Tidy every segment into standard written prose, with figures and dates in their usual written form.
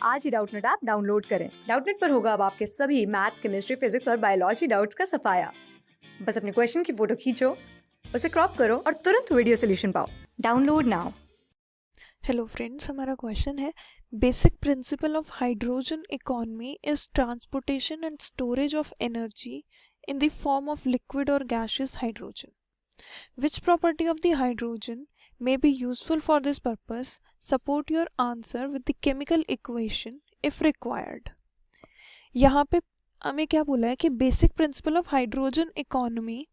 आज ही Doubtnut app download करें। Doubtnut पर होगा अब आपके सभी मैथ्स, केमिस्ट्री, फिजिक्स और बायोलॉजी डाउट्स का सफाया। बस अपने क्वेश्चन की फोटो खींचो, उसे क्रॉप करो और तुरंत वीडियो सोल्यूशन पाओ। Download now. हेलो फ्रेंड्स, हमारा क्वेश्चन है basic principle of hydrogen economy is transportation and storage of energy in the form of liquid or gaseous hydrogen. Which property of the hydrogen may be useful for this purpose? Support your answer with the chemical equation if required. यहाँ पे हमें क्या बोला है कि basic principle of hydrogen economy,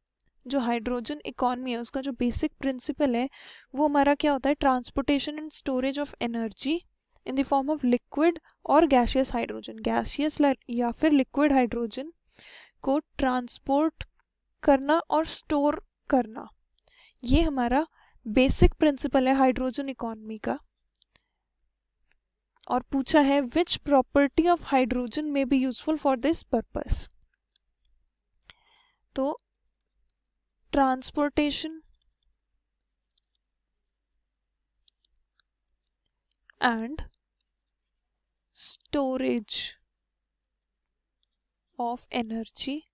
जो hydrogen economy है उसका जो बेसिक प्रिंसिपल है वो हमारा क्या होता है, transportation and storage of energy in the form of liquid और गैसियस हाइड्रोजन, गैसियस या फिर लिक्विड हाइड्रोजन को ट्रांसपोर्ट करना और स्टोर करना। ये हमारा बेसिक प्रिंसिपल है हाइड्रोजन इकोनॉमी का। और पूछा है which property of hydrogen may be useful for this purpose. तो transportation and storage of energy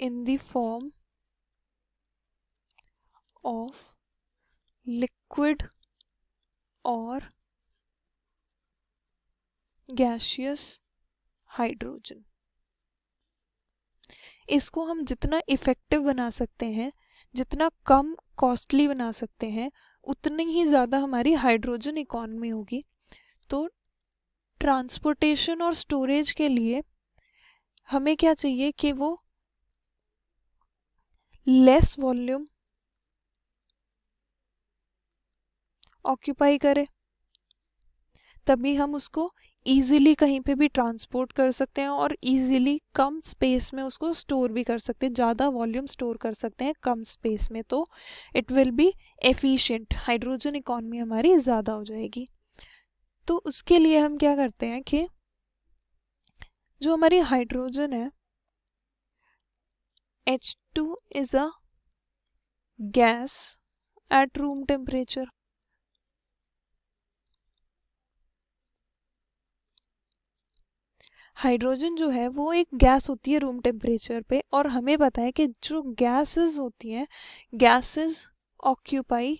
in the form of liquid or gaseous hydrogen। इसको हम जितना इफ़ेक्टिव बना सकते हैं, जितना कम कॉस्टली बना सकते हैं, उतनी ही ज़्यादा हमारी हाइड्रोजन इकोनॉमी होगी। तो ट्रांसपोर्टेशन और स्टोरेज के लिए हमें क्या चाहिए कि वो लेस वॉल्यूम ऑक्यूपाई करे, तभी हम उसको इजीली कहीं पे भी ट्रांसपोर्ट कर सकते हैं और इजीली कम स्पेस में उसको स्टोर भी कर सकते हैं, ज़्यादा वॉल्यूम स्टोर कर सकते हैं कम स्पेस में। तो it will be efficient, hydrogen economy हमारी ज़्यादा हो जाएगी। तो उसके लिए हम क्या करते हैं कि जो हमारी हाइड्रोजन है H2 is a gas at room temperature। Hydrogen जो है वो एक गैस होती है रूम टेम्परेचर पे, और हमें पता है कि जो गैसेस होती हैं, gases occupy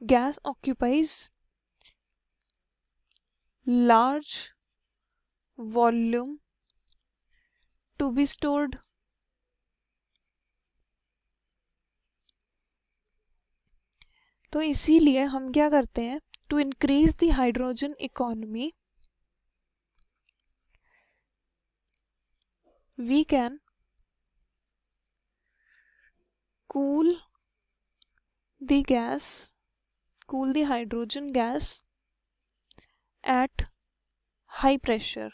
gas occupies large volume to be stored. तो इसीलिए हम क्या करते हैं, to increase the hydrogen economy we can cool the hydrogen gas at high pressure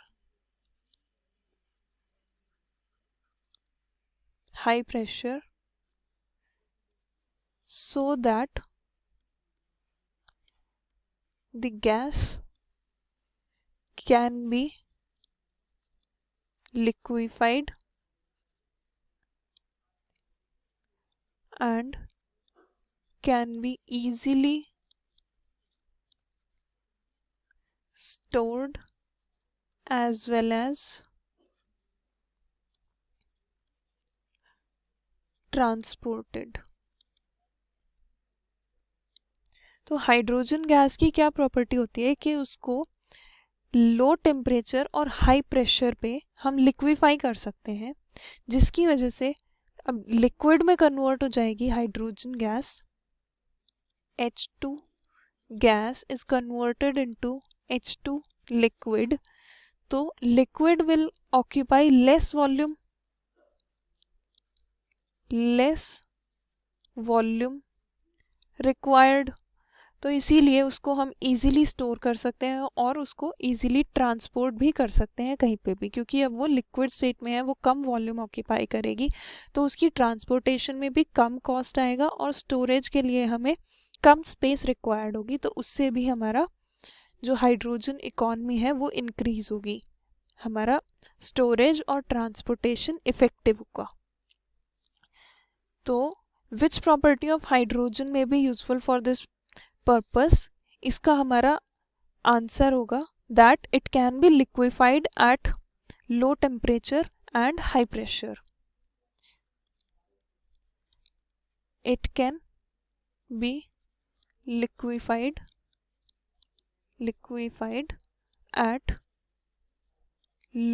so that the gas can be liquefied and can be easily stored as well as transported। तो hydrogen gas की क्या property होती है कि उसको low temperature और high pressure पे हम लिक्विफाई कर सकते हैं, जिसकी वजह से अब लिक्विड में कन्वर्ट हो जाएगी hydrogen gas. H2 gas is converted into H2 liquid. तो liquid will occupy less volume required. तो इसीलिए उसको हम इजीली स्टोर कर सकते हैं और उसको इजीली ट्रांसपोर्ट भी कर सकते हैं कहीं पे भी, क्योंकि अब वो लिक्विड स्टेट में है, वो कम वॉल्यूम ऑक्यूपाई करेगी। तो उसकी ट्रांसपोर्टेशन में भी कम कॉस्ट आएगा और स्टोरेज के लिए हमें कम स्पेस रिक्वायर्ड होगी। तो उससे भी हमारा जो हाइड्रोजन इकोनॉमी है वो इंक्रीज होगी, हमारा स्टोरेज और ट्रांसपोर्टेशन इफेक्टिव होगा। तो विच property of hydrogen may be useful for this purpose? इसका हमारा आंसर होगा that it can be liquefied at low temperature and high pressure. It can be liquefied at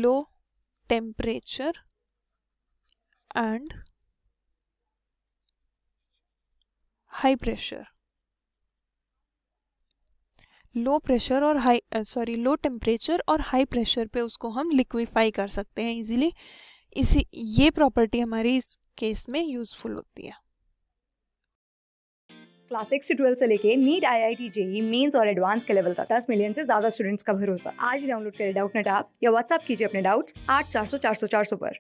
low temperature and high pressure. Low temperature और high pressure पे उसको हम liquefy कर सकते हैं इजीली. ये प्रॉपर्टी हमारी इस केस में यूजफुल होती है. क्लास 6 से 12 से लेके नीट, IIT, JEE मेंस और एडवांस के लेवल तक 10 मिलियन से ज्यादा स्टूडेंट्स का भरोसा. आज ही डाउनलोड करें डाउटनेट ऐप या व्हाट्सएप कीजिए अपने डाउट्स 8400 400 400 पर.